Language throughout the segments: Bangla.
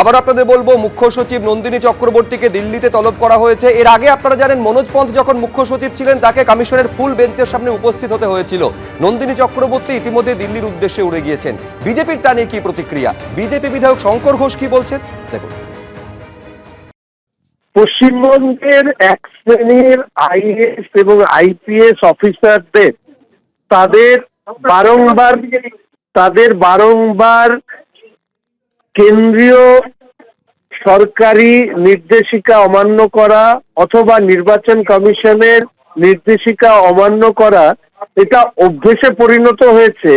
আবার আপনাদের বলবো, মুখ্য সচিব নন্দিনী চক্রবর্তীকে দিল্লিতে তলব করা হয়েছে। এর আগে আপনারা জানেন, মনোজ পন্থ যখন মুখ্য সচিব ছিলেন তাকে কমিশনের ফুল বেঞ্চের সামনে উপস্থিত হতে হয়েছিল। নন্দিনী চক্রবর্তী ইতিমধ্যে দিল্লির উদ্দেশ্যে উড়ে গিয়েছেন। বিজেপির তা নিয়ে কি প্রতিক্রিয়া, বিজেপি বিধায়ক শঙ্কর ঘোষ কি বলছেন দেখুন। পশ্চিমবঙ্গের এক শ্রেণীর আইএএস এবং আইপিএস অফিসারদের তাদের বারংবার কেন্দ্রীয় সরকারি নির্দেশিকা অমান্য করা অথবা নির্বাচন কমিশনের নির্দেশিকা অমান্য করা এটা অভ্যেসে পরিণত হয়েছে।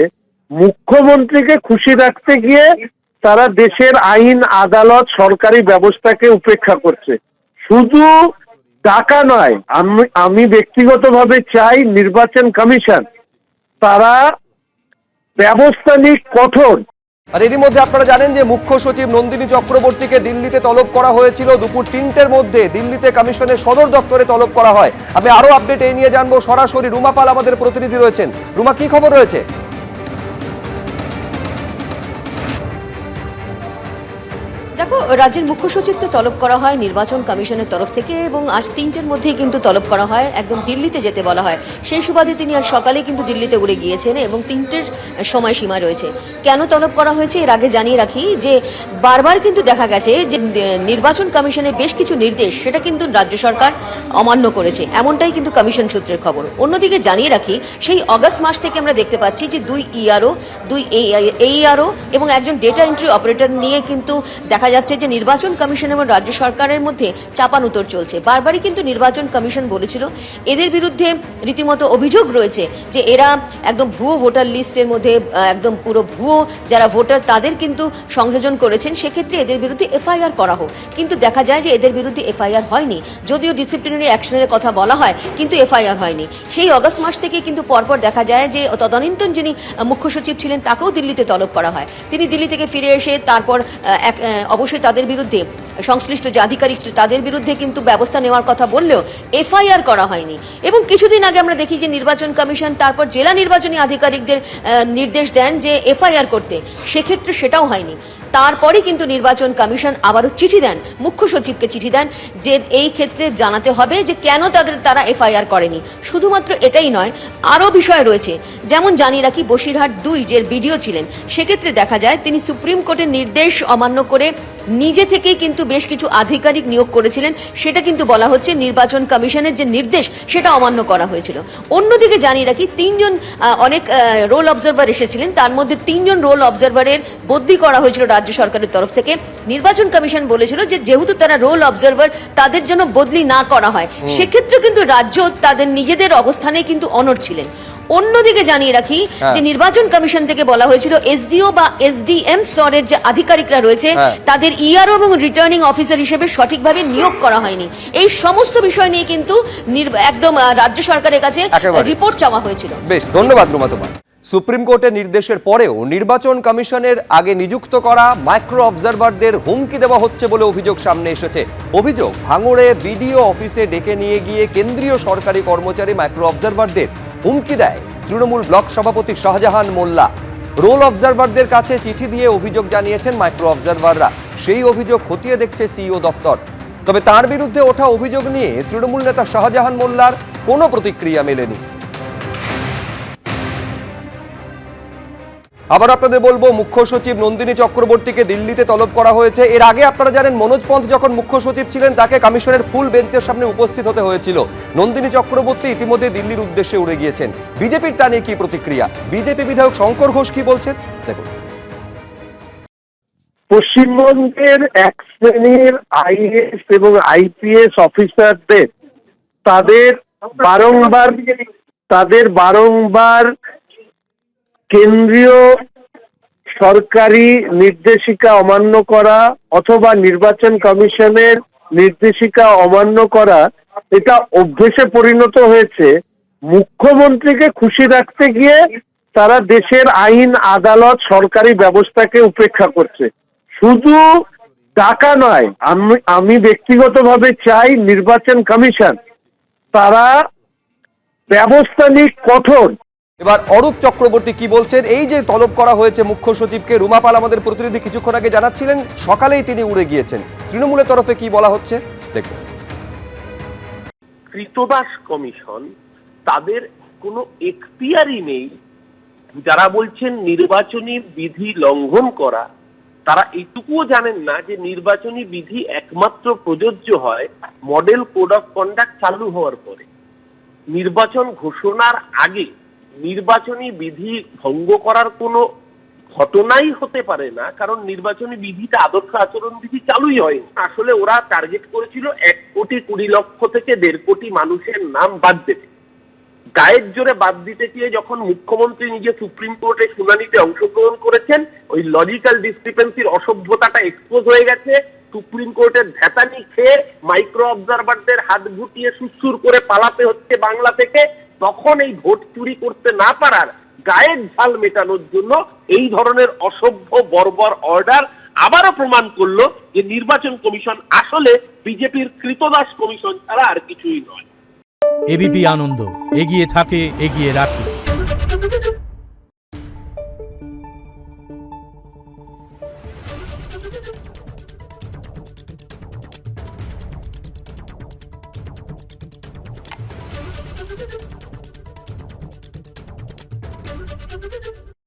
মুখ্যমন্ত্রীকে খুশি রাখতে গিয়ে তারা দেশের আইন, আদালত, সরকারি ব্যবস্থাকে উপেক্ষা করছে। শুধু টাকা নয়, আমি ব্যক্তিগতভাবে চাই নির্বাচন কমিশন তারা ব্যবস্থা নিক কঠোর। আর এরই মধ্যে আপনারা জানেন যে মুখ্য সচিব নন্দিনী চক্রবর্তীকে দিল্লিতে তলব করা হয়েছিল। দুপুর 3টের মধ্যে দিল্লিতে কমিশনের সদর দপ্তরে তলব করা হয়। আমি আরো আপডেট এই নিয়ে জানবো, সরাসরি রুমা পাল আমাদের প্রতিনিধি রয়েছেন। রুমা, কি খবর রয়েছে? দেখো, রাজ্যের মুখ্য সচিবকে তলব করা হয় নির্বাচন কমিশনের তরফ থেকে এবং আজ 3টের মধ্যেই কিন্তু তলব করা হয়, একদম দিল্লিতে যেতে বলা হয়। সেই সুবাদে তিনি আজ সকালে কিন্তু দিল্লিতে উড়ে গিয়েছেন এবং 3টের সময়সীমা রয়েছে। কেন তলব করা হয়েছে এর আগে জানিয়ে রাখি যে বারবার কিন্তু দেখা গেছে যে নির্বাচন কমিশনের বেশ কিছু নির্দেশ সেটা কিন্তু রাজ্য সরকার অমান্য করেছে, এমনটাই কিন্তু কমিশন সূত্রের খবর। অন্যদিকে জানিয়ে রাখি, সেই অগস্ট মাস থেকে আমরা দেখতে পাচ্ছি যে 2 ইআরও, 2 AERO এবং একজন ডেটা এন্ট্রি অপারেটর নিয়ে কিন্তু দেখা যাচ্ছে যে নির্বাচন কমিশন এবং রাজ্য সরকারের মধ্যে চাপানুতর চলছে। বারবারই কিন্তু নির্বাচন কমিশন বলেছিল এদের বিরুদ্ধে রীতিমতো অভিযোগ রয়েছে যে এরা একদম ভুয়ো ভোটার লিস্টের মধ্যে একদম পুরো ভুয়ো যারা ভোটার তাদের কিন্তু সংযোজন করেছেন, সেক্ষেত্রে এদের বিরুদ্ধে এফআইআর করা হোক। কিন্তু দেখা যায় যে এদের বিরুদ্ধে এফআইআর হয়নি, যদিও ডিসিপ্লিনারি অ্যাকশনের কথা বলা হয় কিন্তু এফআইআর হয়নি। সেই অগস্ট মাস থেকে কিন্তু পরপর দেখা যায় যে তদানীন্তন যিনি মুখ্য সচিব ছিলেন তাকেও দিল্লিতে তলব করা হয়। তিনি দিল্লি থেকে ফিরে এসে তারপর অবশ্যই তাদের বিরুদ্ধে সংশ্লিষ্ট যে আধিকারিক তাদের বিরুদ্ধে কিন্তু ব্যবস্থা নেওয়ার কথা বললেও এফআইআর করা হয়নি। এবং কিছুদিন আগে আমরা দেখি যে নির্বাচন কমিশন তারপর জেলা নির্বাচনী আধিকারিকদের নির্দেশ দেন যে এফআইআর করতে, সেক্ষেত্রে সেটাও হয়নি। তারপরে কিন্তু নির্বাচন কমিশন আবারও চিঠি দেন, মুখ্য সচিবকে চিঠি দেন যে এই ক্ষেত্রে জানাতে হবে যে কেন তারা এফআইআর করেনি। শুধুমাত্র এটাই নয়, আরও বিষয় রয়েছে। যেমন জানিয়ে রাখি, বসিরহাট 2 যে বিডিও ছিলেন, সেক্ষেত্রে দেখা যায় তিনি সুপ্রিম কোর্টের নির্দেশ অমান্য করে নিজে থেকেই কিন্তু বেশ কিছু আধিকারিক নিয়োগ করেছিলেন। সেটা কিন্তু বলা হচ্ছে নির্বাচন কমিশনের যে নির্দেশ সেটা অমান্য করা হয়েছিল। অন্যদিকে জানিয়ে রাখি, 3 জন অনেক রোল অবজারভার এসেছিলেন, তার মধ্যে 3 জন রোল অবজারভারের বদলি করা হয়েছিল রাজ্য সরকারের তরফ থেকে। নির্বাচন কমিশন বলেছিল যে যেহেতু তারা রোল অবজারভার, তাদের জন্য বদলি না করা হয়। সেক্ষেত্রে কিন্তু রাজ্য তাদের নিজেদের অবস্থানে কিন্তু অনড় ছিলেন। অন্যদিকে জানিয়ে রাখি যে নির্বাচন কমিশন থেকে বলা হয়েছিল এসডিও বা এসডিএম স্তরের যে আধিকারিকরা রয়েছে তাদের ইআরও এবং রিটার্নিং অফিসার হিসেবে সঠিকভাবে নিয়োগ করা হয়নি। এই সমস্ত বিষয় নিয়ে কিন্তু একদম রাজ্য সরকারের কাছে রিপোর্ট চাওয়া হয়েছিল। বেশ, ধন্যবাদ রুমা তোমার। সুপ্রিম কোর্টের নির্দেশের পরেও নির্বাচন কমিশনের আগে নিযুক্ত করা মাইক্রো অবজারভারদের হুমকি দেওয়া হচ্ছে বলে অভিযোগ সামনে এসেছে। অভিযোগ, ভাঙড়ে বিডিও অফিসে ডেকে নিয়ে গিয়ে কেন্দ্রীয় সরকারি কর্মচারী মাইক্রো অবজারভারদের হুমকি দেয় তৃণমূল ব্লক সভাপতি শাহজাহান মোল্লা। রোল অবজারভারদের কাছে চিঠি দিয়ে অভিযোগ জানিয়েছেন মাইক্রো অবজারভাররা। সেই অভিযোগ খতিয়ে দেখছে সিইও দপ্তর। তবে তার বিরুদ্ধে ওঠা অভিযোগ নিয়ে তৃণমূল নেতা শাহজাহান মোল্লার কোনো প্রতিক্রিয়া মেলেনি। আবার আপনাদের বলবো, মুখ্য সচিব নন্দিনী চক্রবর্তীকে দিল্লিতে তলব করা হয়েছে। এর আগে আপনারা জানেন, মনোজ পন্থ যখন মুখ্য সচিব ছিলেন তাকে কমিশনের ফুল বেঞ্চের সামনে উপস্থিত হতে হয়েছিল। নন্দিনী চক্রবর্তী ইতিমধ্যে দিল্লির উদ্দেশ্যে উড়ে গিয়েছেন। বিজেপির তা নিয়ে কি প্রতিক্রিয়া, বিজেপি বিধায়ক শঙ্কর ঘোষ কি বলছেন দেখুন। পশ্চিমবঙ্গের এক শ্রেণীর আইএএস এবং আইপিএস অফিসারদের তাদের বারংবার কেন্দ্রীয় সরকারি নির্দেশিকা অমান্য করা অথবা নির্বাচন কমিশনের নির্দেশিকা অমান্য করা এটা অভ্যেসে পরিণত হয়েছে। মুখ্যমন্ত্রীকে খুশি রাখতে গিয়ে তারা দেশের আইন, আদালত, সরকারি ব্যবস্থাকে উপেক্ষা করছে। শুধু টাকা নয়, আমি ব্যক্তিগতভাবে চাই নির্বাচন কমিশন তারা ব্যবস্থা নিক কঠোর। এবার অরূপ চক্রবর্তী কি বলছেন, এই যে তলব করা হয়েছে মুখ্য সচিবকে, রুমা পাল আমাদের প্রতিনিধি কিছুক্ষণ আগে জানাচ্ছিলেন সকালেই তিনি উড়ে গিয়েছেন, তৃণমূলের তরফে কি বলা হচ্ছে দেখুন। কৃতদাস কমিশন তাদের কোনো এখতিয়ারই নেই। যারা বলছেন নির্বাচনী বিধি লঙ্ঘন করা, তারা এইটুকুও জানেন না যে নির্বাচনী বিধি একমাত্র প্রযোজ্য হয় মডেল কোড অফ কন্ডাক্ট চালু হওয়ার পরে। নির্বাচন ঘোষণার আগে নির্বাচনী বিধি ভঙ্গ করার কোনো ঘটনাই হতে পারে না, কারণ নির্বাচনী বিধিটা আদর্শ আচরণ বিধি চালুই হয়। আসলে ওরা টার্গেট করেছিল 1,20,00,000 থেকে 1.5 কোটি মানুষের নাম বাদ দেবে। গায়ের জোরে বাদ দিতে গিয়ে যখন মুখ্যমন্ত্রী নিজে সুপ্রিম কোর্টে শুনানিতে অংশগ্রহণ করেছেন, ওই লজিক্যাল ডিসক্রিপেন্সির অসভ্যতাটা এক্সপোজ হয়ে গেছে। সুপ্রিম কোর্টের ধ্যাতানি খেয়ে মাইক্রো অবজারভারদের হাত গুটিয়ে সুসুর করে পালাতে হচ্ছে বাংলা থেকে। তখন এই ভোট চুরি করতে না পারার গায়ের ঝাল মেটানোর জন্য এই ধরনের অসভ্য বর্বর অর্ডার আবারও প্রমাণ করলো যে নির্বাচন কমিশন আসলে বিজেপির কৃতদাস কমিশন ছাড়া আর কিছুই নয়। এবিপি আনন্দ, এগিয়ে থাকে, এগিয়ে রাখে।